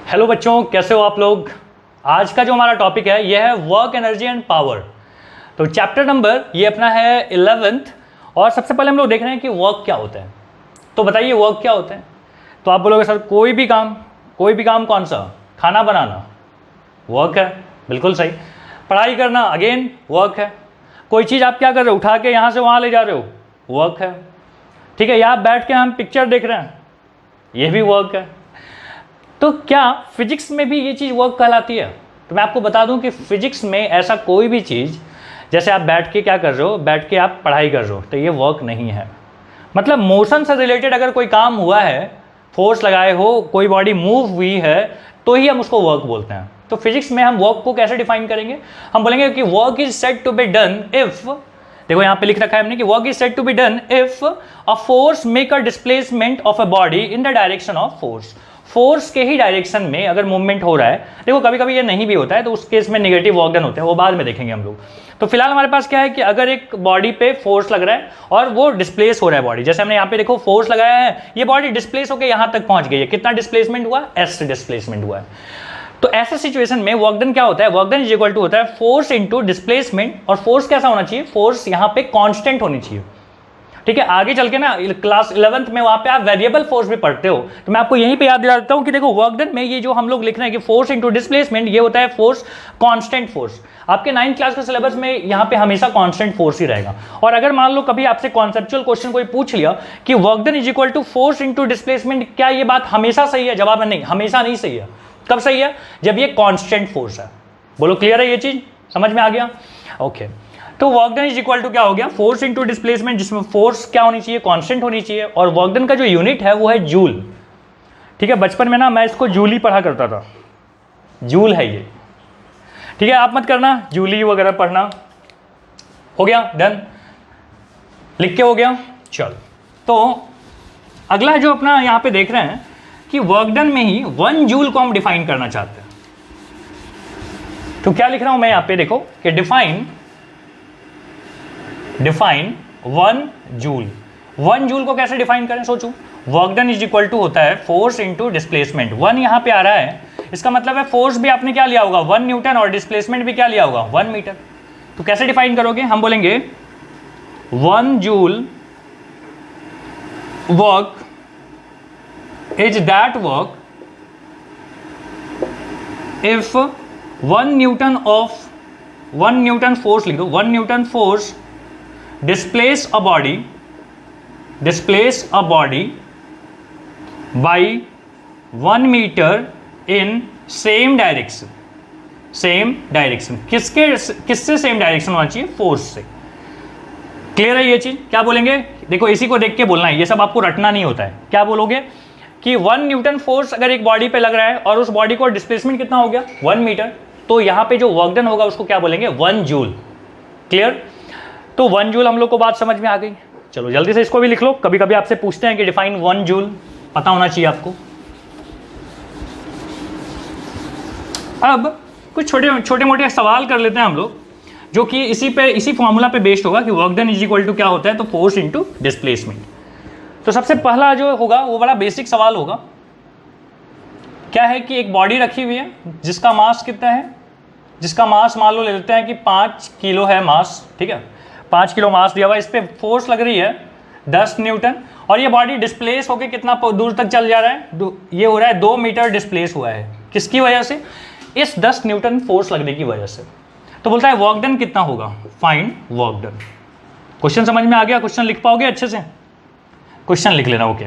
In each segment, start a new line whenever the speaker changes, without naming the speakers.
Hello बच्चों, कैसे हो आप लोग। आज का जो हमारा टॉपिक है यह है वर्क एनर्जी एंड पावर। तो चैप्टर नंबर ये अपना है 11th। और सबसे पहले हम लोग देख रहे हैं कि वर्क क्या होता है। तो बताइए वर्क क्या होता है। तो आप बोलोगे सर कोई भी काम कौन सा, खाना बनाना वर्क है, बिल्कुल सही। पढ़ाई करना अगेन वर्क है। कोई चीज़ आप क्या कर रहे हो, उठा के यहाँ से वहाँ ले जा रहे हो वर्क है, ठीक है। या आप बैठ के हम पिक्चर देख रहे हैं, ये भी वर्क है। तो क्या फिजिक्स में भी ये चीज़ वर्क कहलाती है? तो मैं आपको बता दूं कि फिजिक्स में ऐसा कोई भी चीज़, जैसे आप बैठ के क्या कर रहे हो, बैठ के आप पढ़ाई कर रहे हो, तो ये वर्क नहीं है। मतलब मोशन से रिलेटेड अगर कोई काम हुआ है, फोर्स लगाए हो, कोई बॉडी मूव हुई है, तो ही हम उसको वर्क बोलते हैं। तो फिजिक्स में हम वर्क को कैसे डिफाइन करेंगे? हम बोलेंगे कि work is said to be done if, देखो यहाँ पे लिख रखा है हमने कि work is said to be done if a force make a displacement of a body in the direction of force. Force के ही डायरेक्शन में अगर मूवमेंट हो रहा है, देखो कभी कभी ये नहीं भी होता है, तो उस केस में नेगेटिव वर्क डन होते हैं, वो बाद में देखेंगे हम लोग। तो फिलहाल हमारे पास क्या है कि अगर एक बॉडी पे फोर्स लग रहा है और वो डिस्प्लेस हो रहा है बॉडी, जैसे हमने यहाँ पे देखो फोर्स लगाया है, ये बॉडी डिस्प्लेस होकर यहाँ तक पहुंच गई है। कितना डिस्प्लेसमेंट हुआ? एस डिस्प्लेसमेंट हुआ है। तो ऐसे सिचुएशन में वर्क डन क्या होता है? Work done is equal to होता है फोर्स इंटू डिस्प्लेसमेंट। और फोर्स कैसा होना चाहिए? फोर्स यहाँ पे कांस्टेंट होनी चाहिए, ठीक है। आगे चल के ना क्लास 11th में वहां पे आप वेरिएबल फोर्स भी पढ़ते हो, तो मैं आपको यहीं पे याद दिला देता हूं कि देखो वर्क डन में ये जो हम लोग लिख रहे हैं कि फोर्स इंटू डिस्प्लेसमेंट, ये होता है फोर्स कांस्टेंट फोर्स। आपके 9th क्लास के सिलेबस में यहाँ पे हमेशा कांस्टेंट फोर्स ही रहेगा। और अगर मान लो कभी आपसे कॉन्सेप्चुअल क्वेश्चन कोई पूछ लिया कि work done is equal to force into displacement, क्या ये बात हमेशा सही है? जवाब है नहीं, हमेशा नहीं सही है। कब सही है? जब ये कांस्टेंट फोर्स है। बोलो क्लियर है? ये चीज समझ में आ गया? ओके। तो work done is equal to क्या हो गया? फोर्स इंटू डिस्प्लेसमेंट, जिसमें फोर्स क्या होनी चाहिए? कांस्टेंट होनी चाहिए। और वर्क डन का जो यूनिट है वो है जूल, ठीक है। बचपन में ना मैं इसको जूल ही पढ़ा करता था, जूल है ये, ठीक है। आप मत करना जूली वगैरह पढ़ना। हो गया? डन, लिख के हो गया। चल, तो अगला जो अपना यहां पे देख रहे हैं कि वर्क डन में ही 1 जूल को हम डिफाइन करना चाहते हैं। तो क्या लिख रहा हूं मैं यहां पे, देखो कि डिफाइन 1 जूल। 1 जूल को कैसे डिफाइन करें? सोचो, work done is equal to होता है फोर्स इंटू डिस्प्लेसमेंट। 1 यहां पे आ रहा है, इसका मतलब है फोर्स भी आपने क्या लिया होगा? 1 न्यूटन, और डिस्प्लेसमेंट भी क्या लिया होगा? 1 मीटर। तो कैसे डिफाइन करोगे? हम बोलेंगे 1 joule work is that work if 1 Newton force लिख दो, 1 Newton force displace a body by 1 meter in same direction। किससे सेम डायरेक्शन होना चाहिए? फोर्स से। क्लियर है ये चीज? क्या बोलेंगे? देखो इसी को देख के बोलना है, ये सब आपको रटना नहीं होता है। क्या बोलोगे कि 1 न्यूटन फोर्स अगर एक बॉडी पे लग रहा है और उस बॉडी को डिस्प्लेसमेंट कितना हो गया? 1 मीटर। तो यहां पे जो वर्क डन होगा उसको क्या बोलेंगे? 1 जूल। क्लियर? तो 1 जूल हम लोग को बात समझ में आ गई। चलो जल्दी से इसको भी लिख लो, कभी कभी आपसे पूछते हैं कि डिफाइन 1 जूल, पता होना चाहिए आपको। अब कुछ छोटे मोटे सवाल कर लेते हैं हम लोग, जो कि इसी फॉर्मूला पे बेस्ड होगा कि work done is equal to क्या होता है? तो फोर्स इंटू डिस्प्लेसमेंट। तो सबसे पहला जो होगा वो बड़ा बेसिक सवाल होगा। क्या है कि एक बॉडी रखी हुई है जिसका मास कितना है? जिसका मास मान लो ले लेते हैं कि 5 किलो है मास, ठीक है। 5 किलो मास दिया हुआ, इस पे फोर्स लग रही है 10 न्यूटन, और ये बॉडी डिस्प्लेस होकर कितना दूर तक चल जा रहा है? ये हो रहा है 2 मीटर डिस्प्लेस हुआ है। किसकी वजह से? इस 10 न्यूटन फोर्स लगने की वजह से। तो बोलता है वर्क डन कितना होगा? Find work done. क्वेश्चन समझ में आ गया? क्वेश्चन लिख पाओगे अच्छे से? क्वेश्चन लिख लेना, ओके।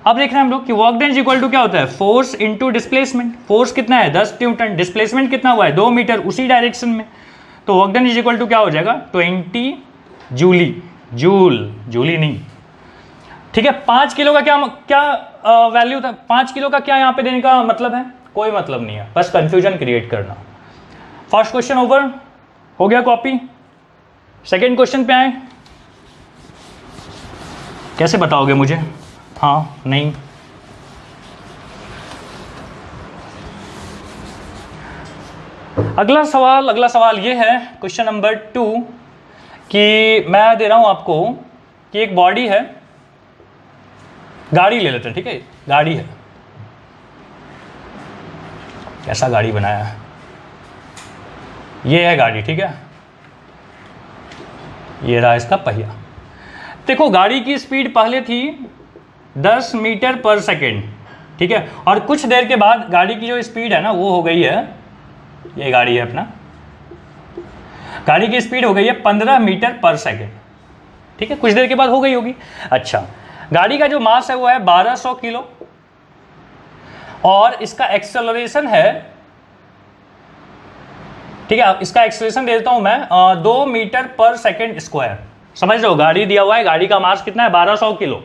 अब देख रहे हैं हम लोग कि work done is equal to क्या होता है? Force into displacement. फोर्स कितना है? 10 न्यूटन। डिस्प्लेसमेंट कितना हुआ है? 2 मीटर, उसी डायरेक्शन में। तो work done is equal to क्या हो जाएगा? 20 जूली नहीं, ठीक है। 5 किलो का क्या वैल्यू था? 5 किलो का क्या यहाँ पे देने का मतलब है? कोई मतलब नहीं है, बस कंफ्यूजन क्रिएट करना। फर्स्ट क्वेश्चन ओवर हो गया कॉपी। सेकेंड क्वेश्चन पे आए, कैसे बताओगे मुझे? हाँ, नहीं? अगला सवाल ये है, क्वेश्चन नंबर 2, कि मैं दे रहा हूं आपको कि एक बॉडी है, गाड़ी ले लेते हैं, ठीक है। गाड़ी है, कैसा गाड़ी बनाया है, ये है गाड़ी, ठीक है, ये रहा इसका पहिया। देखो गाड़ी की स्पीड पहले थी 10 मीटर पर सेकेंड, ठीक है, और कुछ देर के बाद गाड़ी की जो स्पीड है ना वो हो गई है, ये गाड़ी है अपना, गाड़ी की स्पीड हो गई है 15 मीटर पर सेकेंड, ठीक है, कुछ देर के बाद हो गई होगी। अच्छा, गाड़ी का जो मास है वो है 1200 किलो और इसका एक्सेलरेशन है, ठीक है, इसका एक्सेलरेशन दे देता हूं मैं 2 मीटर पर सेकेंड स्क्वायर। समझ रहे हो, गाड़ी दिया हुआ है, गाड़ी का मास कितना है 1200 किलो,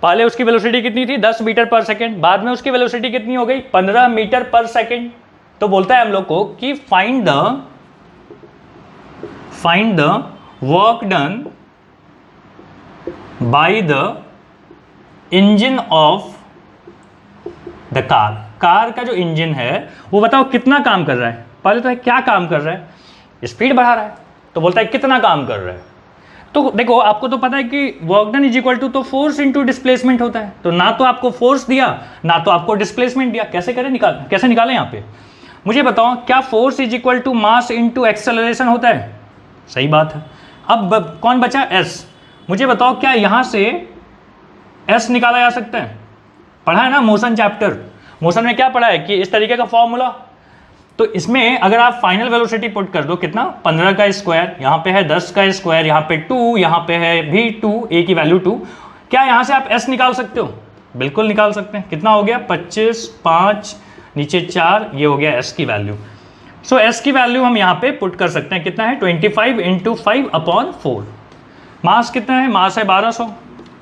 पहले उसकी वेलोसिटी कितनी थी 10 मीटर पर सेकेंड, बाद में उसकी वेलोसिटी कितनी हो गई 15 मीटर पर सेकेंड। तो बोलता है हम लोग को कि find the work done by the engine of the car. Car का जो इंजन है वो बताओ कितना काम कर रहा है, पहले तो है क्या काम कर रहा है, स्पीड बढ़ा रहा है, तो बोलता है कितना काम कर रहा है। तो देखो आपको तो पता है कि work done is equal to तो फोर्स इनटू डिस्प्लेसमेंट होता है, तो ना तो आपको फोर्स दिया ना तो आपको डिस्प्लेसमेंट दिया, कैसे निकालें यहाँ पे, मुझे बताओ क्या force is equal to mass into acceleration होता है, सही बात है। अब कौन बचा एस, मुझे बताओ क्या यहाँ से एस निकाला जा सकता है, पढ़ा है ना मोशन चैप्टर, मोशन में क्या पढ़ा है कि इस तरीके का फॉर्मूला, तो इसमें अगर आप फाइनल वेलोसिटी पुट कर दो कितना 15 का स्क्वायर, यहाँ पे है 10 का स्क्वायर, यहाँ पे 2, यहाँ पे है भी 2, ए की वैल्यू 2, क्या यहाँ से आप एस निकाल सकते हो, बिल्कुल निकाल सकते हैं। कितना हो गया 25, 5 नीचे 4, ये हो गया एस की वैल्यू। सो एस की वैल्यू हम यहाँ पे पुट कर सकते हैं, कितना है 25 इंटू 5/4। मास कितना है, मास है 1200,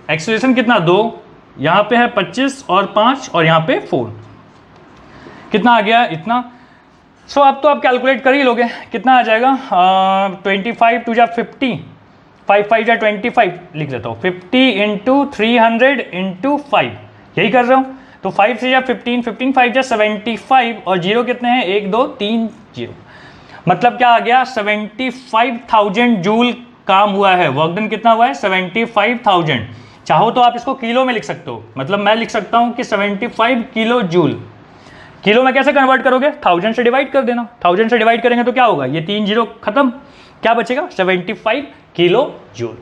एक्सेलरेशन कितना 2, यहाँ पे है 25 और 5 और यहाँ पे 4, कितना आ गया इतना। सो अब तो आप कैलकुलेट कर ही लोगे, कितना आ जाएगा 25 टू जा 50, 5 5 जा 25 लिख देता हूँ, 50 इंटू 300 इंटू 5, यही कर रहा हूँ। तो 5 से जा 15, 15 5 जा 75 और जीरो कितने हैं 1 2 3 0, मतलब क्या आ गया 75,000 जूल काम हुआ है, वर्क डन कितना हुआ है 75,000। चाहो तो आप इसको किलो में लिख सकते हो, मतलब मैं लिख सकता हूँ कि 75 किलो जूल। किलो में कैसे कन्वर्ट करोगे, 1000 से डिवाइड कर देना, 1000 से डिवाइड करेंगे तो क्या होगा, ये 3 जीरो खत्म, क्या बचेगा 75 किलो जूल।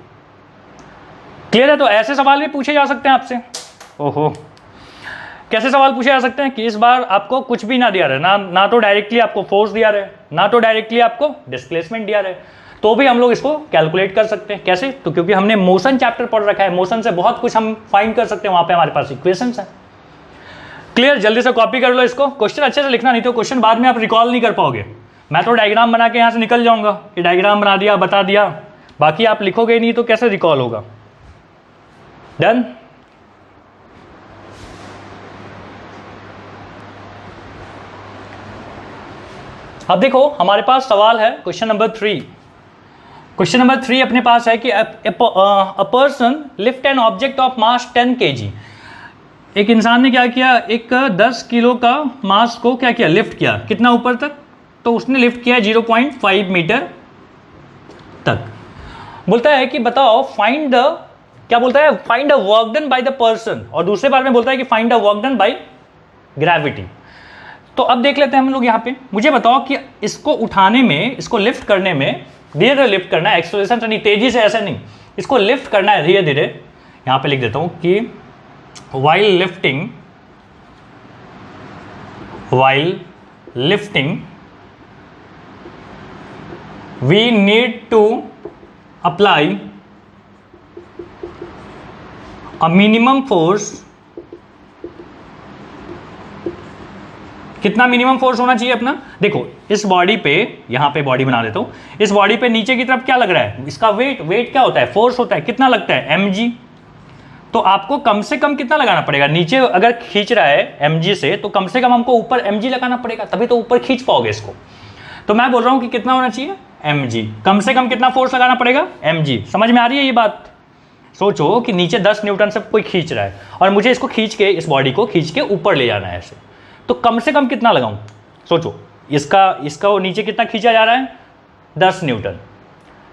क्लियर है। तो ऐसे सवाल भी पूछे जा सकते हैं आपसे। ओहो, कैसे सवाल पूछे जा सकते हैं कि इस बार आपको कुछ भी ना दिया रहे, ना तो डायरेक्टली आपको फोर्स दिया रहे, ना तो डायरेक्टली आपको डिस्प्लेसमेंट दिया रहे, तो भी हम लोग इसको कैलकुलेट कर सकते हैं। कैसे, तो क्योंकि हमने मोशन चैप्टर पढ़ रखा है, मोशन से बहुत कुछ हम फाइंड कर सकते हैं, वहां पे हमारे पास इक्वेशंस है। क्लियर, जल्दी से कॉपी कर लो इसको, क्वेश्चन अच्छे से लिखना, नहीं तो क्वेश्चन बाद में आप रिकॉल नहीं कर पाओगे। मैं तो डायग्राम बना के यहाँ से निकल जाऊंगा कि डायग्राम बना दिया, बता दिया, बाकी आप लिखोगे नहीं तो कैसे रिकॉल होगा। डन। अब देखो हमारे पास सवाल है क्वेश्चन नंबर 3। क्वेश्चन नंबर 3 अपने पास है कि a person lift an object of mass 10 kg। एक इंसान ने क्या किया, एक 10 किलो का मास को क्या किया, लिफ्ट किया, कितना ऊपर तक, तो उसने लिफ्ट किया 0.5 मीटर तक। बोलता है कि बताओ फाइंड द, क्या बोलता है, find the work done by the person, और दूसरे बार में बोलता है कि find the work done by gravity. तो अब देख लेते हैं हम लोग यहाँ पे, मुझे बताओ कि इसको उठाने में, इसको लिफ्ट करने में, धीरे धीरे लिफ्ट करना है, एक्सेलरेशन से नहीं, तेजी से ऐसे नहीं, इसको लिफ्ट करना है धीरे धीरे। यहाँ पे लिख देता हूँ कि while lifting we need to apply a minimum force। कितना मिनिमम फोर्स होना चाहिए अपना, देखो इस बॉडी पे, यहां पे बॉडी बना देता हूं, इस बॉडी पे नीचे की तरफ क्या लग रहा है, इसका वेट क्या होता है, फोर्स होता है, कितना लगता है mg। तो आपको कम से कम कितना लगाना पड़ेगा, नीचे अगर खींच रहा है mg से, तो कम से कम हमको ऊपर mg लगाना पड़ेगा, तभी तो ऊपर खींच पाओगे इसको। तो मैं बोल रहा हूं कि कितना होना चाहिए mg, कम से कम कितना फोर्स लगाना पड़ेगा mg। समझ में आ रही है ये बात। सोचो कि नीचे 10 न्यूटन से कोई खींच रहा है और मुझे इसको खींच के, इस बॉडी को खींच के ऊपर ले जाना है ऐसे, तो कम से कम कितना लगाऊं। सोचो इसका वो नीचे कितना खींचा जा रहा है 10 न्यूटन,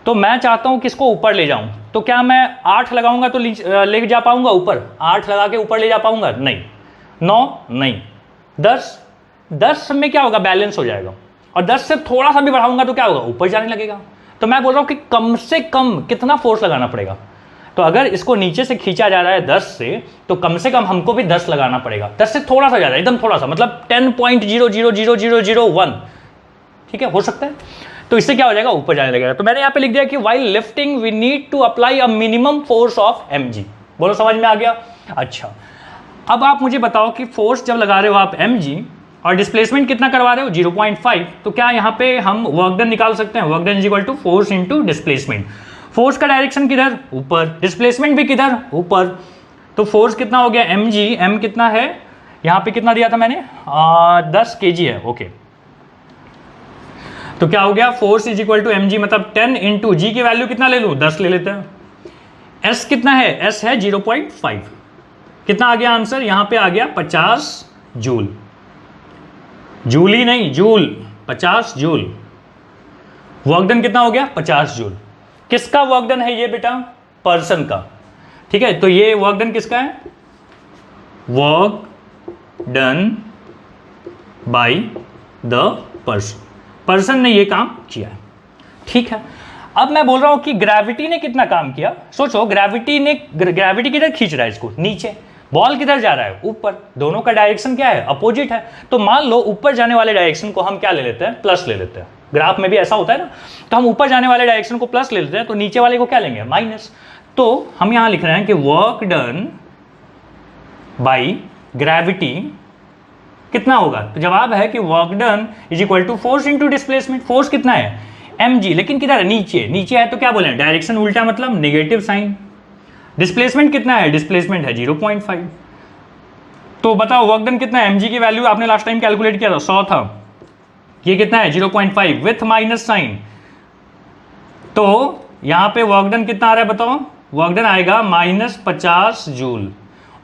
तो मैं चाहता हूं कि इसको ऊपर ले जाऊं, तो क्या मैं 8 लगाऊंगा तो ले जा पाऊंगा ऊपर, 8 लगा के ऊपर ले जा पाऊंगा, नहीं, 9 नहीं, 10 10 में क्या होगा, बैलेंस हो जाएगा, और 10 से थोड़ा सा भी बढ़ाऊंगा तो क्या होगा, ऊपर जाने लगेगा। तो मैं बोल रहा हूं कि कम से कम कितना फोर्स लगाना पड़ेगा। तो अगर इसको नीचे से खींचा जा रहा है 10 से, तो कम से कम हमको भी 10 लगाना पड़ेगा। 10 से थोड़ा सा ज़्यादा, एकदम थोड़ा सा, मतलब 10.0000001, ठीक है, हो सकता है। तो इससे क्या हो जाएगा, ऊपर जाने लगेगा। तो मैंने यहाँ पे लिख दिया कि while lifting we need to apply a minimum force of mg। बोलो समझ में आ गया। अच्छा, अब आप मुझे बताओ कि फोर्स जब लगा रहे हो आप mg और डिस्प्लेसमेंट कितना करवा रहे हो 0.5, तो क्या यहाँ पे हम वर्क डन निकाल सकते हैं। Work done is equal to force into displacement. Force का डायरेक्शन किधर, ऊपर, डिस्प्लेसमेंट भी किधर, ऊपर। तो फोर्स कितना हो गया mg, m कितना है यहाँ पे, कितना दिया था मैंने 10 kg है, ओके। तो क्या हो गया, force is equal to mg, मतलब 10 इंटू जी की वैल्यू कितना ले लूँ, 10 ले लेते हैं। s कितना है, s है 0.5। कितना आ गया आंसर, यहाँ पे आ गया 50 जूल। जूल ही नहीं, जूल, 50 जूल। वर्क डन कितना हो गया, 50 जूल। किसका वर्क डन है ये बेटा, पर्सन का, ठीक है। तो ये वर्क डन किसका है, work done by the person, person ने ये काम किया है, ठीक है। अब मैं बोल रहा हूं कि ग्रेविटी ने कितना काम किया। सोचो, ग्रेविटी किधर खींच रहा है इसको, नीचे। बॉल किधर जा रहा है, ऊपर। दोनों का डायरेक्शन क्या है, अपोजिट है। तो मान लो ऊपर जाने वाले डायरेक्शन को हम क्या ले लेते हैं, प्लस ले लेते हैं। ग्राफ में भी ऐसा होता है ना, तो हम ऊपर जाने वाले डायरेक्शन को प्लस ले लेते हैं, तो नीचे वाले को क्या लेंगे, माइनस। तो हम यहां लिख रहे हैं कि वर्क डन बाई ग्रेविटी कितना होगा। तो जवाब है कि work done is equal to force into displacement. Force कितना है, mg, लेकिन किधर है, नीचे। नीचे है तो क्या बोले, डायरेक्शन उल्टा, मतलब नेगेटिव साइन। डिस्प्लेसमेंट कितना है, डिस्प्लेसमेंट है 0.5। तो बताओ वर्क डन कितना है, mg की वैल्यू आपने लास्ट टाइम कैलकुलेट किया था 100 था, ये कितना है 0.5 विथ माइनस साइन। तो यहां पे वर्क डन कितना आ रहा है बताओ, वर्क डन आएगा -50 जूल।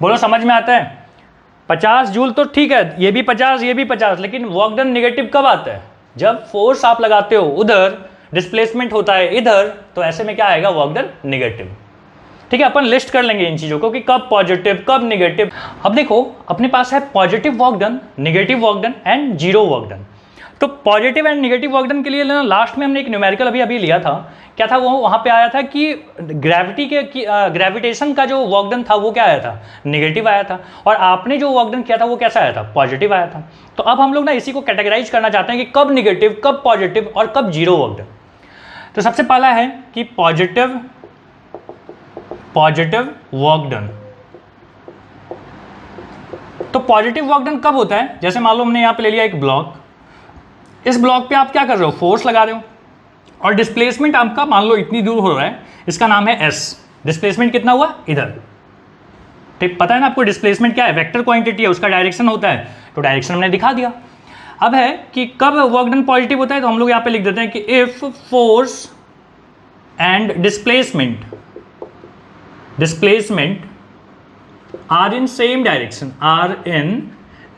बोलो समझ में आता है, 50 जूल तो ठीक है, ये भी 50 ये भी 50, लेकिन वर्क डन नेगेटिव कब आता है, जब फोर्स आप लगाते हो उधर, डिस्प्लेसमेंट होता है इधर, तो ऐसे में क्या आएगा, वर्क डन नेगेटिव। ठीक है, अपन लिस्ट कर लेंगे इन चीजों को कि कब पॉजिटिव कब नेगेटिव। अब देखो अपने पास है positive work done, negative work done and zero work done. तो positive and negative work done के लिए ना लास्ट में हमने एक न्यूमेरिकल अभी लिया था, क्या था वो, वहां पे आया था कि ग्रेविटी के ग्रेविटेशन का जो वर्क डन था वो क्या आया था, नेगेटिव आया था, और आपने जो वर्क डन किया था वो कैसा आया था, पॉजिटिव आया था। तो अब हम लोग ना इसी को कैटेगराइज करना चाहते हैं कि कब नेगेटिव कब पॉजिटिव और कब जीरो वर्क डन। तो सबसे पहला है कि पॉजिटिव वर्क डन। तो पॉजिटिव वर्क डन कब होता है, जैसे मान लो हमने यहां पे ले लिया एक ब्लॉक, इस ब्लॉक पे आप क्या कर रहे हो, फोर्स लगा रहे हो, और डिस्प्लेसमेंट आपका मान लो इतनी दूर हो रहा है, इसका नाम है s। डिस्प्लेसमेंट कितना हुआ इधर, ठीक पता है ना आपको, डिस्प्लेसमेंट क्या है, वेक्टर क्वांटिटी है, उसका डायरेक्शन होता है, तो डायरेक्शन हमने दिखा दिया। अब है कि कब वर्क डन पॉजिटिव होता है, तो हम लोग यहां पे लिख देते हैं कि if force and displacement are in same direction,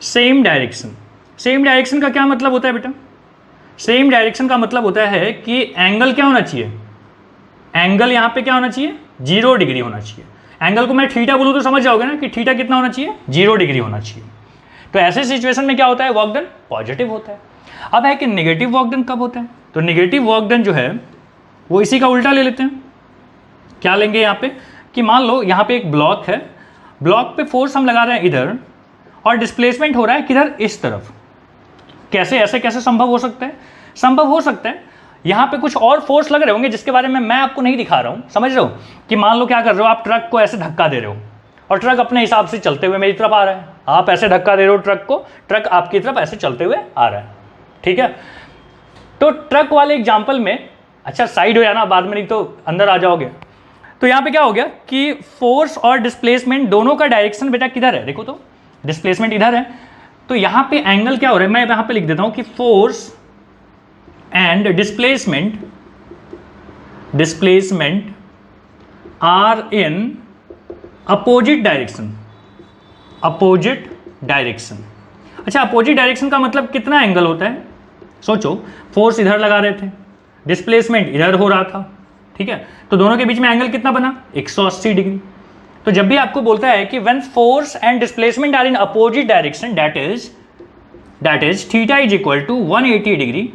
same direction का क्या मतलब होता है बेटा, सेम डायरेक्शन का मतलब होता है कि एंगल क्या होना चाहिए, एंगल यहां पे क्या होना चाहिए, 0 डिग्री होना चाहिए। एंगल को मैं थीटा बोलूं तो समझ जाओगे ना कि थीटा कितना होना चाहिए, 0 डिग्री होना चाहिए। तो ऐसे सिचुएशन में क्या होता है, वर्क डन पॉजिटिव होता है। अब है कि नेगेटिव वर्क डन कब होता है, तो नेगेटिव वर्क डन जो है वो इसी का उल्टा ले लेते हैं। क्या लेंगे यहाँ पे कि मान लो यहाँ पे एक ब्लॉक है, ब्लॉक पे फोर्स हम लगा रहे हैं इधर, और डिस्प्लेसमेंट हो रहा है किधर, इस तरफ। कैसे, ऐसे कैसे संभव हो सकता है, संभव हो सकता है यहाँ पे कुछ और फोर्स लग रहे होंगे जिसके बारे में मैं आपको नहीं दिखा रहा हूँ, समझ रहे हो, कि मान लो क्या कर रहे हो आप, ट्रक को ऐसे धक्का दे रहे हो और ट्रक अपने हिसाब से चलते हुए मेरी तरफ आ रहा है, आप ऐसे धक्का दे रहे हो ट्रक को, ट्रक आपकी तरफ ऐसे चलते हुए आ रहा है, ठीक है। तो ट्रक वाले एग्जाम्पल में, अच्छा साइड हो जाना बाद में, नहीं तो अंदर आ जाओगे। तो यहाँ पे क्या हो गया कि फोर्स और डिस्प्लेसमेंट दोनों का डायरेक्शन बेटा किधर है, देखो तो डिस्प्लेसमेंट इधर है, तो यहाँ पे एंगल क्या हो रहा है, मैं यहाँ पे लिख देता हूँ कि force and displacement are in opposite direction. अच्छा, अपोजिट डायरेक्शन का मतलब कितना एंगल होता है, सोचो फोर्स इधर लगा रहे थे, डिस्प्लेसमेंट इधर हो रहा था, ठीक है, तो दोनों के बीच में एंगल कितना बना, 180 डिग्री। तो जब भी आपको बोलता है कि when force and displacement are in opposite direction, that is that is theta is equal to 180 degree,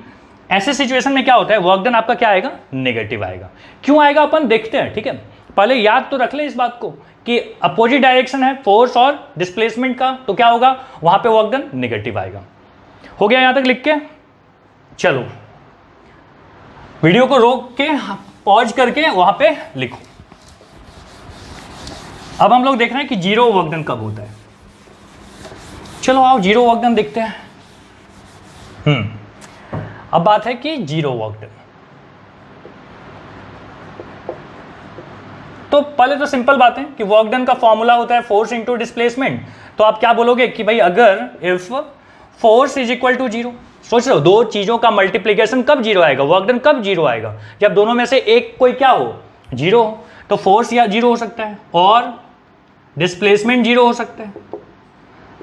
ऐसे सिचुएशन में क्या होता है, वर्क डन आपका क्या आएगा, नेगेटिव आएगा। क्यों आएगा अपन देखते हैं, ठीक है। पहले याद तो रख ले इस बात को कि अपोजिट डायरेक्शन है फोर्स और डिस्प्लेसमेंट का, तो क्या होगा, वहां पे वर्क डन नेगेटिव आएगा। हो गया यहां तक लिख के? चलो वीडियो को रोक के पॉज करके वहां पे लिखो। अब हम लोग देख रहे हैं कि जीरो वर्क डन कब होता है। चलो आओ जीरो वर्क डन देखते हैं। अब बात है कि जीरो वर्क डन, तो पहले तो सिंपल बात है कि वर्क डन का फॉर्मूला होता है फोर्स इनटू डिस्प्लेसमेंट। तो आप क्या बोलोगे कि भाई अगर if force is equal to zero, सोच रहे हो दो चीजों का मल्टीप्लीकेशन कब जीरो आएगा, वर्क डन कब जीरो आएगा, जब दोनों में से एक कोई क्या हो, जीरो हो। तो फोर्स या जीरो हो सकता है और डिस्प्लेसमेंट जीरो हो सकता है,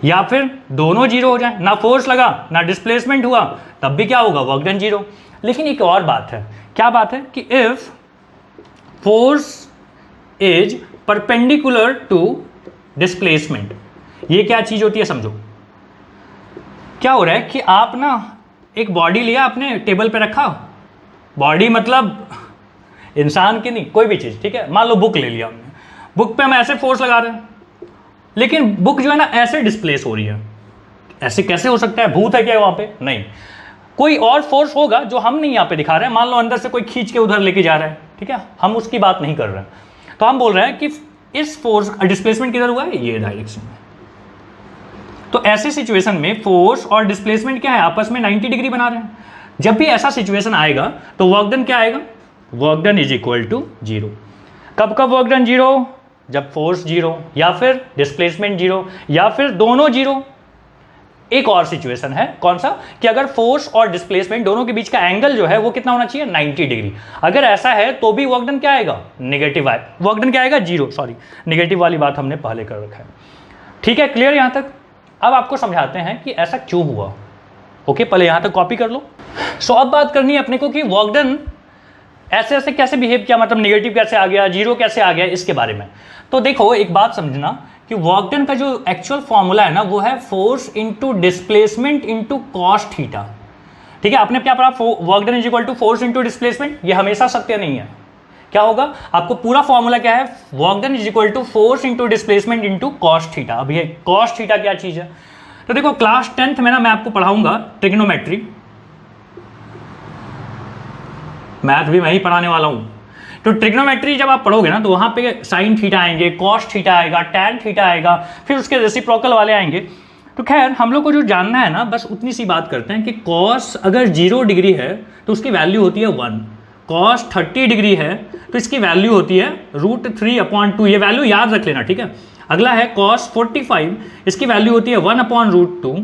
या फिर दोनों जीरो हो जाए, ना फोर्स लगा ना डिस्प्लेसमेंट हुआ, तब भी क्या होगा, वर्क डन जीरो। लेकिन एक और बात है, क्या बात है कि if force is perpendicular to displacement, ये क्या चीज होती है समझो। क्या हो रहा है कि आप ना एक बॉडी लिया आपने टेबल पे रखा, बॉडी मतलब इंसान की नहीं, कोई भी चीज, ठीक है। मान लो बुक ले लिया हमने, बुक पे हम ऐसे फोर्स लगा रहे हैं, लेकिन बुक जो है ना ऐसे डिस्प्लेस हो रही है। ऐसे कैसे हो सकता है, भूत है क्या वहां पे, नहीं, कोई और फोर्स होगा जो हम नहीं यहाँ पे दिखा रहे हैं। मान लो अंदर से कोई खींच के उधर लेके जा रहा है, ठीक है, हम उसकी बात नहीं कर रहे हैं। तो हम बोल रहे हैं कि इस फोर्स का डिस्प्लेसमेंट किधर हुआ है, ये डायरेक्शन में। तो ऐसे सिचुएशन में फोर्स और डिस्प्लेसमेंट क्या है, आपस में 90 डिग्री बना रहे हैं। जब भी ऐसा सिचुएशन आएगा तो वर्क डन क्या आएगा, work done is equal to zero. कब कब वर्क डन जीरो, जब फोर्स जीरो या फिर डिस्प्लेसमेंट जीरो या फिर दोनों जीरो। एक और सिचुएशन है, कौन सा, कि अगर फोर्स और डिस्प्लेसमेंट दोनों के बीच का एंगल जो है वो कितना होना चाहिए, 90 डिग्री। अगर ऐसा है तो भी वर्क डन क्या आएगा, नेगेटिव आए, वर्क डन क्या आएगा, जीरो। सॉरी, नेगेटिव वाली बात हमने पहले कर रखा है, ठीक है, क्लियर यहां तक। अब आपको समझाते हैं कि ऐसा क्यों हुआ। ओके, पहले यहां तक कॉपी कर लो। सो अब बात करनी है अपने को कि वर्क डन ऐसे ऐसे कैसे बिहेव किया, मतलब नेगेटिव कैसे आ गया, जीरो कैसे आ गया, इसके बारे में। तो देखो एक बात समझना कि वर्क डन का जो एक्चुअल फॉर्मूला है ना वो है force into displacement into cos theta, ठीक है। आपने क्या पढ़ा, work done is equal to force into displacement, ये हमेशा सत्य नहीं है। क्या होगा, आपको पूरा फॉर्मूला क्या है, work done is equal to force into displacement into cos theta. अब ये कॉस थीटा क्या चीज है, तो देखो क्लास 10th में ना मैं आपको पढ़ाऊंगा ट्रिग्नोमेट्री, मैथ भी मैं ही पढ़ाने वाला हूं। तो ट्रिग्नोमेट्री जब आप पढ़ोगे ना तो वहां पे साइन थीटा आएंगे, कॉस थीटा आएगा, टैन थीटा आएगा, फिर उसके रेसिप्रोकल वाले आएंगे। तो खैर हम लोग को जो जानना है ना, बस उतनी सी बात करते हैं कि कॉस अगर 0 डिग्री है तो उसकी वैल्यू होती है 1, कॉस 30 डिग्री है तो इसकी वैल्यू होती है √3/2। ये वैल्यू याद रख लेना, ठीक है। अगला है कॉस 45, इसकी वैल्यू होती है 1/√2।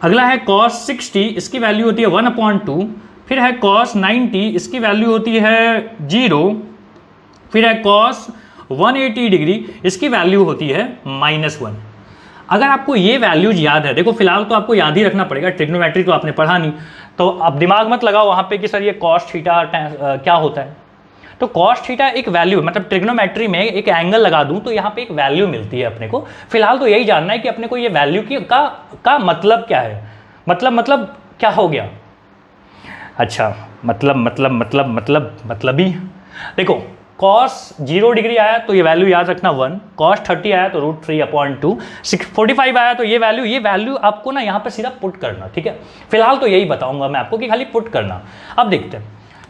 अगला है कॉस 60, इसकी वैल्यू होती है 1/2। फिर है कॉस 90, इसकी वैल्यू होती है 0। फिर है कॉस 180 डिग्री, इसकी वैल्यू होती है -1। अगर आपको ये वैल्यूज याद है, देखो फिलहाल तो आपको याद ही रखना पड़ेगा, ट्रिग्नोमेट्री तो आपने पढ़ा नहीं, तो आप दिमाग मत लगाओ वहाँ पे कि सर ये कॉस थीटा क्या होता है। तो कॉस थीटा एक वैल्यू, मतलब ट्रिग्नोमेट्री में एक एंगल लगा दूं तो यहाँ पे एक वैल्यू मिलती है अपने को। फिलहाल तो यही जानना है कि अपने को ये वैल्यू का मतलब क्या है, मतलब क्या हो गया। अच्छा, मतलब ही देखो, कॉस 0 डिग्री आया तो ये वैल्यू याद रखना 1, कॉस 30 आया तो √3/2, 45 आया तो ये वैल्यू आपको ना यहाँ पे सीधा पुट करना, ठीक है। फिलहाल तो यही बताऊंगा मैं आपको कि खाली पुट करना। अब देखते हैं,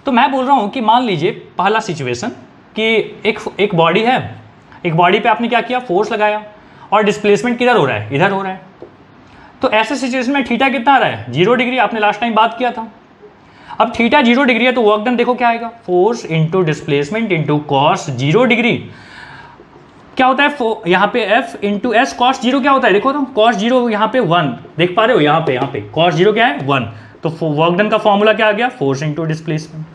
तो मैं बोल रहा हूँ कि मान लीजिए पहला सिचुएशन कि एक बॉडी है, एक बॉडी पे आपने क्या किया, फोर्स लगाया और डिस्प्लेसमेंट किधर हो रहा है, इधर हो रहा है। तो ऐसे सिचुएशन में थीटा कितना आ रहा है, 0 डिग्री, आपने लास्ट टाइम बात किया था। अब थीटा 0 डिग्री है तो वर्क डन देखो क्या आएगा, force into displacement into cos 0 degree. क्या होता है यहाँ पे F इंटू एस, कॉस 0 क्या होता है, देखो तो कॉस 0 यहाँ पे 1, देख पा रहे हो, यहाँ पे कॉस 0 क्या है, 1। तो वर्क डन का फॉर्मूला क्या आ गया, फोर्स इंटू डिस्प्लेसमेंट।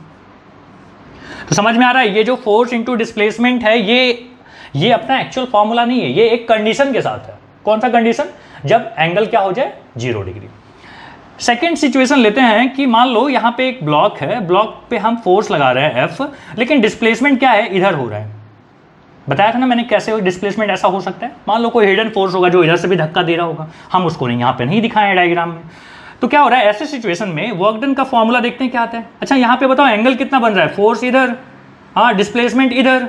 तो समझ में आ रहा है, ये जो फोर्स इंटू डिस्प्लेसमेंट है ये अपना एक्चुअल फॉर्मूला नहीं है, ये एक कंडीशन के साथ है। कौन सा कंडीशन, जब एंगल क्या हो जाए, 0 डिग्री। सेकेंड सिचुएशन लेते हैं कि मान लो यहाँ पे एक ब्लॉक है, ब्लॉक पे हम फोर्स लगा रहे हैं F, लेकिन डिस्प्लेसमेंट क्या है, इधर हो रहा है। बताया था ना मैंने कैसे डिस्प्लेसमेंट ऐसा हो सकता है। मान लो कोई हिडन फोर्स होगा जो इधर से भी धक्का दे रहा होगा, हम उसको नहीं यहाँ पे नहीं दिखाए हैं डायग्राम में। तो क्या हो रहा है ऐसे सिचुएशन में वर्क डन का फॉर्मूला देखते हैं क्या आता है। अच्छा यहाँ पे बताओ एंगल कितना बन रहा है, फोर्स इधर, हाँ डिस्प्लेसमेंट इधर,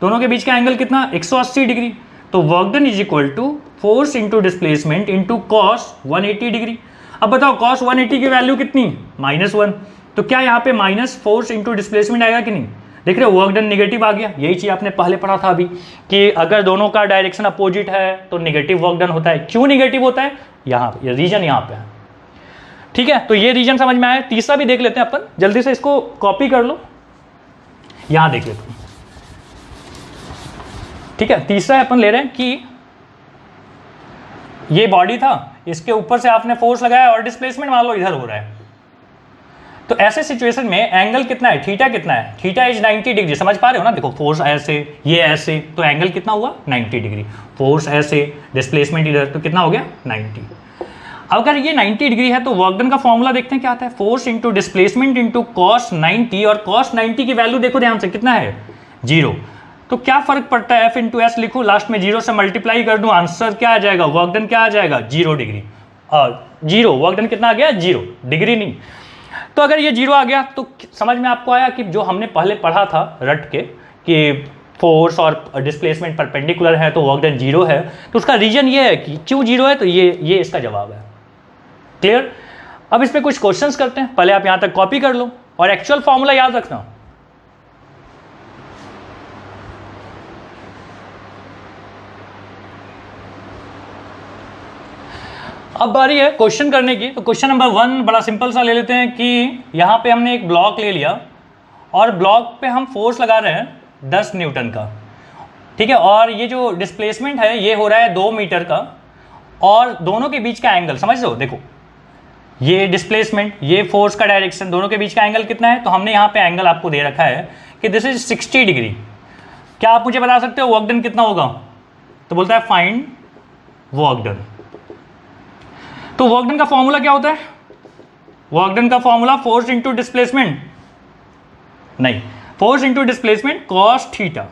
दोनों के बीच का एंगल कितना 180 डिग्री। तो work done is equal to force into displacement into cos 180 degree. अब बताओ कॉस 180 की वैल्यू कितनी, -1। तो क्या यहाँ पे माइनस फोर्स इंटू डिस्प्लेसमेंट आएगा कि नहीं, देख रहे हो वर्क डन निगेटिव आ गया। यही चीज़ आपने पहले पढ़ा था अभी कि अगर दोनों का डायरेक्शन अपोजिट है तो निगेटिव वर्क डन होता है। क्यों निगेटिव होता है, यहाँ ये रीजन यहाँ पे है, ठीक है। तो ये रीजन समझ में आया। तीसरा भी देख लेते हैं अपन, जल्दी से इसको कॉपी कर लो, यहां देख लेते हैं, ठीक है। तीसरा अपन ले रहे हैं कि ये बॉडी था, इसके ऊपर से आपने फोर्स लगाया और डिस्प्लेसमेंट मान लो इधर हो रहा है। तो ऐसे सिचुएशन में एंगल कितना है, थीटा कितना है, थीटा इज 90 डिग्री। समझ पा रहे हो ना, देखो फोर्स ऐसे, ये ऐसे, तो एंगल कितना हुआ 90 डिग्री। फोर्स ऐसे, डिस्प्लेसमेंट इधर, तो कितना हो गया 90। अगर ये 90 डिग्री है तो वर्क डन का फॉर्मूला देखते हैं क्या आता है, force into displacement into cos 90, और कॉस 90 की वैल्यू देखो ध्यान से कितना है 0। तो क्या फर्क पड़ता है, F इंटू एस लिखूँ, लास्ट में 0 से मल्टीप्लाई कर दूं, आंसर क्या आ जाएगा, वर्क डन क्या आ जाएगा 0 डिग्री। और 0 वर्क डन कितना आ गया 0 डिग्री नहीं। तो अगर ये 0 आ गया तो समझ में आपको आया कि जो हमने पहले पढ़ा था रट के कि फोर्स और डिस्प्लेसमेंट परपेंडिकुलर है तो वर्क डन 0 है। तो उसका रीजन ये है कि क्यों 0 है, तो ये इसका जवाब है। क्लियर। अब इस पे कुछ क्वेश्चंस करते हैं, पहले आप यहां तक कॉपी कर लो और एक्चुअल फॉर्मूला याद रखना। अब बारी है क्वेश्चन करने की। तो क्वेश्चन नंबर 1 बड़ा सिंपल सा ले लेते हैं कि यहां पे हमने एक ब्लॉक ले लिया और ब्लॉक पे हम फोर्स लगा रहे हैं 10 न्यूटन का, ठीक है। और ये जो डिस्प्लेसमेंट है ये हो रहा है 2 मीटर का, और दोनों के बीच का एंगल समझ लो, देखो ये डिस्प्लेसमेंट, ये फोर्स का डायरेक्शन, दोनों के बीच का एंगल कितना है। तो हमने यहाँ पे एंगल आपको दे रखा है कि दिस इज 60 डिग्री। क्या आप मुझे बता सकते हो वर्क डन कितना होगा, तो बोलता है फाइंड वर्क डन। तो वर्क डन का फॉर्मूला क्या होता है, वर्क डन का फॉर्मूला फोर्स इंटू डिस्प्लेसमेंट नहीं, force into displacement cos theta.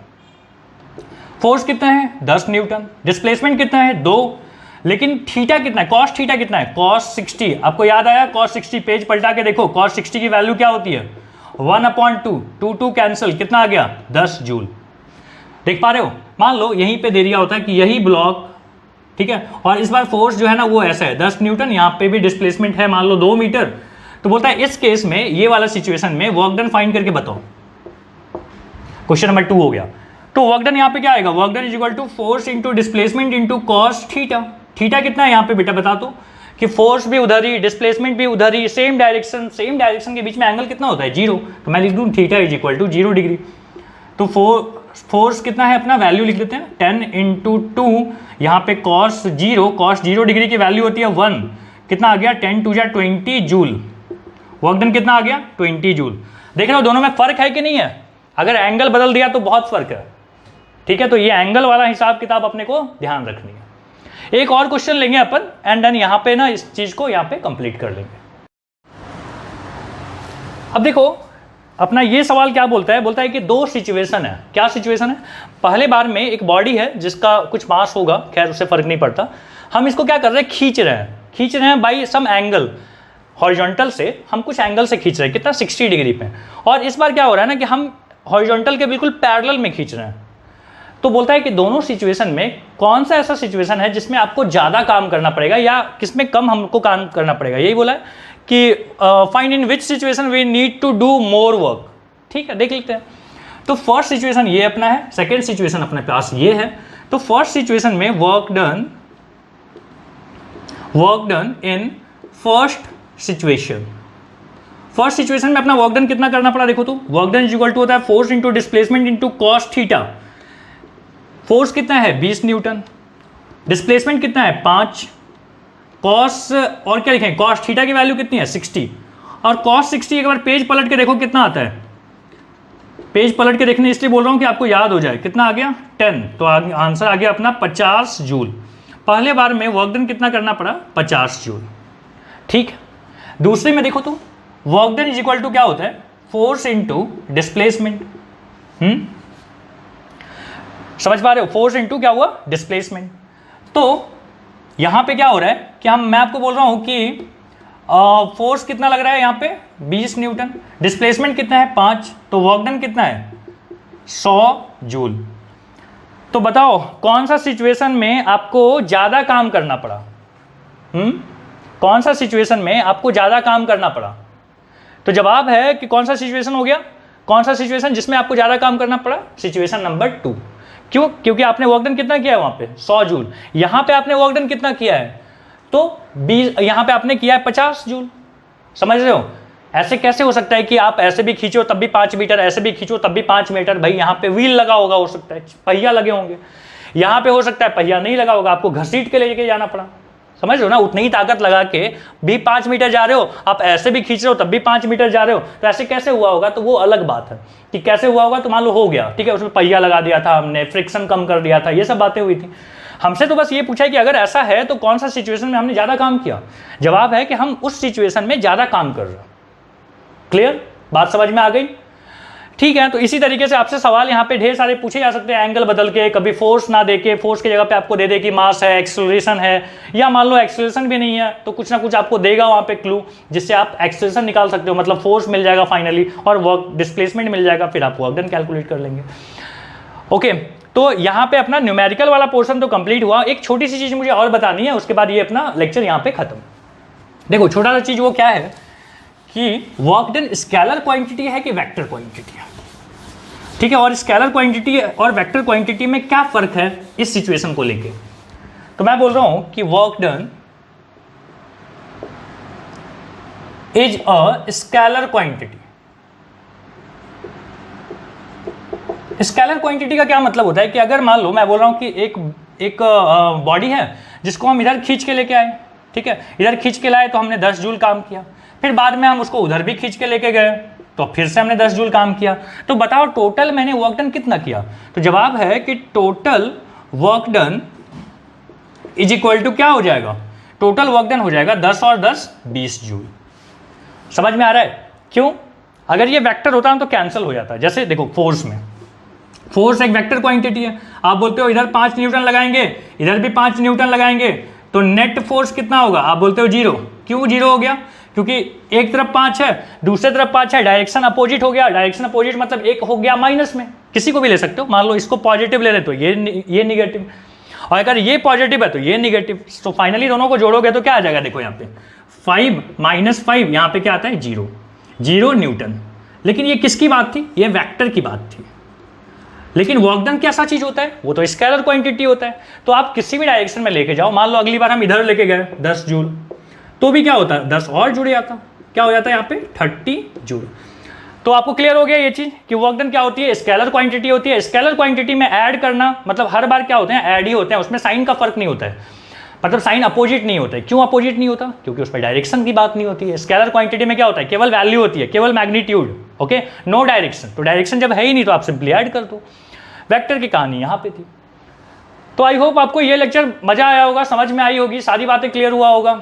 Force कितना है 10 न्यूटन, डिस्प्लेसमेंट कितना है 2, लेकिन थीटा कितना है, कॉस थीटा कितना है कॉस 60। आपको याद आया कॉस 60, पेज पलटा के देखो कॉस 60 की वैल्यू क्या होती है 1/2, 2 कैंसिल, कितना आ गया 10 जूल। देख पा रहे हो, मान लो यहीं पे दे दिया होता है कि यही ब्लॉक, ठीक है, और इस बार फोर्स जो है ना वो ऐसा है 10 न्यूटन, यहाँ पे भी डिस्प्लेसमेंट है मान लो 2 मीटर। तो बोलता है इस केस में ये वाला सिचुएशन में वर्क डन फाइंड करके बताओ। क्वेश्चन नंबर 2 हो गया। तो वर्क डन यहाँ पे क्या आएगा, work done is equal to force into displacement into cos theta. Theta कितना है यहाँ पे बेटा बता दो, कि फोर्स भी उधर ही, डिस्प्लेसमेंट भी उधर ही, सेम डायरेक्शन के बीच में एंगल कितना होता है 0। तो मैं लिख दूँ theta is equal to 0 degree. तो फोर्स कितना है अपना वैल्यू लिख देते हैं 10 इंटू 2, यहाँ पे कॉस 0 डिग्री की वैल्यू होती है 1, कितना आ गया 10 2 20 जूल। वर्क डन कितना आ गया 20 जूल। देख रहे हो दोनों में फर्क है कि नहीं है, अगर एंगल बदल दिया तो बहुत फर्क है, ठीक है। तो ये एंगल वाला हिसाब किताब अपने को ध्यान रखनी है। एक और क्वेश्चन लेंगे अपन एंड देन यहाँ पे ना इस चीज को यहाँ पे कंप्लीट कर लेंगे। अब देखो अपना ये सवाल क्या बोलता है कि 2 सिचुएशन है। क्या सिचुएशन है, पहले बार में एक बॉडी है जिसका कुछ मास होगा, खैर उससे फर्क नहीं पड़ता, हम इसको क्या कर रहे हैं खींच रहे हैं बाई सम एंगल, हॉरिजॉन्टल से हम कुछ एंगल से खींच रहे हैं, कितना 60 डिग्री पे। और इस बार क्या हो रहा है ना कि हम हॉरिजॉन्टल के बिल्कुल पैरेलल में खींच रहे हैं। तो बोलता है कि दोनों सिचुएशन में कौन सा ऐसा सिचुएशन है जिसमें आपको ज़्यादा काम करना पड़ेगा या किसमें कम हमको काम करना पड़ेगा। यही बोला है कि find in which situation we need to do more work. ठीक है, देख लेते हैं। तो फर्स्ट सिचुएशन ये अपना है, सेकेंड सिचुएशन अपने पास ये है। तो फर्स्ट सिचुएशन में work done in first situation में अपना वर्क डन कितना करना पड़ा, देखो तो work done is equal to होता है force into displacement into cos theta. Force कितना है 20 न्यूटन, डिस्प्लेसमेंट कितना है 5, कॉस और क्या लिखें कॉस थीटा की वैल्यू कितनी है 60, और कॉस 60 एक बार पेज पलट के देखो कितना आता है। पेज पलट के देखने इसलिए बोल रहा हूं कि आपको याद हो जाए कितना आ गया 10। तो आंसर आ गया अपना 50 जूल। पहले बार में वर्क डन कितना करना पड़ा 50 जूल। ठीक, दूसरे में देखो तो work done is equal to क्या होता है फोर्स इंटू डिस्प्लेसमेंट। समझ पा रहे हो, फोर्स इंटू क्या हुआ, डिस्प्लेसमेंट। तो यहाँ पे क्या हो रहा है कि मैं आपको बोल रहा हूँ कि फोर्स कितना लग रहा है यहाँ पे 20 न्यूटन, डिस्प्लेसमेंट कितना है 5, तो वर्क डन कितना है 100 जूल। तो बताओ कौन सा सिचुएशन में आपको ज़्यादा काम करना पड़ा? कौन सा सिचुएशन में आपको ज़्यादा काम करना पड़ा? तो जवाब है कि कौन सा सिचुएशन हो गया, कौन सा सिचुएशन जिसमें आपको ज़्यादा काम करना पड़ा? Situation number 2। क्यों? क्योंकि आपने वर्क डन कितना किया है वहाँ पे 100 जूल, यहाँ पे आपने वर्क डन कितना किया है तो 20, यहाँ पे आपने किया है 50 जूल। समझ रहे हो? ऐसे कैसे हो सकता है कि आप ऐसे भी खींचो तब भी 5 मीटर, ऐसे भी खींचो तब भी 5 मीटर? भाई यहाँ पे व्हील लगा होगा, हो सकता है पहिया लगे होंगे, यहाँ पे हो सकता है पहिया नहीं लगा होगा, आपको घसीट के लेके जाना पड़ा। समझ रहे हो ना? उतनी ही ताकत लगा के भी 5 मीटर जा रहे हो, आप ऐसे भी खींच रहे हो तब भी 5 मीटर जा रहे हो, तो ऐसे कैसे हुआ होगा? तो वो अलग बात है कि कैसे हुआ होगा। तो मान लो हो गया, ठीक है, उसमें पहिया लगा दिया था हमने, फ्रिक्शन कम कर दिया था, ये सब बातें हुई थी। हमसे तो बस ये पूछा है कि अगर ऐसा है तो कौन सा सिचुएशन में हमने ज़्यादा काम किया? जवाब है कि हम उस सिचुएशन में ज़्यादा काम कर रहे हैं। क्लियर? बात समझ में आ गई? ठीक है, तो इसी तरीके से आपसे सवाल यहाँ पे ढेर सारे पूछे जा सकते हैं, एंगल बदल के, कभी फोर्स ना देके फोर्स की जगह पे आपको दे दे कि मास है, एक्सेलरेशन है, या मान लो एक्सेलरेशन भी नहीं है तो कुछ ना कुछ आपको देगा वहाँ पे क्लू, जिससे आप एक्सेलरेशन निकाल सकते हो, मतलब फोर्स मिल जाएगा फाइनली और वर्क डिस्प्लेसमेंट मिल जाएगा, फिर आप वर्क डन कैलकुलेट कर लेंगे। ओके, तो यहाँ पे अपना न्यूमेरिकल वाला पोर्शन तो कंप्लीट हुआ। एक छोटी सी चीज़ मुझे और बतानी है, उसके बाद ये अपना लेक्चर यहाँ पे खत्म। देखो छोटा सा चीज़ वो क्या है कि वर्क डन स्केलर क्वांटिटी है कि वेक्टर क्वांटिटी है, ठीक है, और स्केलर क्वांटिटी और वेक्टर क्वांटिटी में क्या फर्क है इस सिचुएशन को लेके? तो मैं बोल रहा हूं कि work done is a scalar quantity. Scalar quantity का क्या मतलब होता है कि अगर मान लो मैं बोल रहा हूं कि एक बॉडी है जिसको हम इधर खींच के लेके आए, ठीक है, इधर खींच के लाए तो हमने 10 जूल काम किया, फिर बाद में हम उसको उधर भी खींच के लेके गए तो फिर से हमने 10 जूल काम किया, तो बताओ टोटल मैंने वर्क डन कितना किया? तो जवाब है कि total work done is equal to क्या हो जाएगा? टोटल वर्क डन हो जाएगा 10 और 10 20 जूल। समझ में आ रहा है? क्यों? अगर ये वेक्टर होता तो कैंसिल हो जाता। जैसे देखो फोर्स में, फोर्स एक वेक्टर क्वांटिटी है, आप बोलते हो इधर 5 न्यूटन लगाएंगे, इधर भी 5 न्यूटन लगाएंगे, तो नेट फोर्स कितना होगा? आप बोलते हो 0। क्यों 0 हो गया? क्योंकि एक तरफ 5 है, दूसरे तरफ 5 है, डायरेक्शन अपोजिट हो गया। डायरेक्शन अपोजिट मतलब एक हो गया माइनस में, किसी को भी ले सकते हो। मान लो इसको पॉजिटिव ले रहे तो ये निगेटिव, और अगर ये पॉजिटिव है तो ये निगेटिव, तो फाइनली दोनों को जोड़ोगे तो क्या आ जाएगा? देखो यहाँ पे 5 - 5, यहाँ पे क्या आता है 0 न्यूटन। लेकिन ये किसकी बात थी? ये वेक्टर की बात थी। लेकिन वर्क डन कैसा चीज होता है? वो तो स्केलर क्वांटिटी होता है। तो आप किसी भी डायरेक्शन में लेके जाओ, मान लो अगली बार हम इधर लेके गए 10 जूल, तो भी क्या होता है 10 और जुड़ जाता, क्या हो जाता है यहाँ पे 30 जूल। तो आपको क्लियर हो गया ये चीज कि वर्क डन क्या होती है? स्केलर क्वांटिटी होती है। स्केलर क्वांटिटी में ऐड करना मतलब हर बार क्या होते हैं? ऐड ही होते हैं, उसमें साइन का फर्क नहीं होता है, मतलब साइन अपोजिट नहीं होता है। क्यों अपोजिट नहीं होता? क्योंकि उसमें डायरेक्शन की बात नहीं होती है। स्केलर क्वांटिटी में क्या होता है? केवल वैल्यू होती है, केवल मैग्नीट्यूड, ओके, नो डायरेक्शन। तो डायरेक्शन जब है ही नहीं तो आप सिंपली ऐड कर दो। वेक्टर की कहानी यहाँ पे थी। तो आई होप आपको ये लेक्चर मजा आया होगा, समझ में आई होगी, सारी बातें क्लियर हुआ होगा।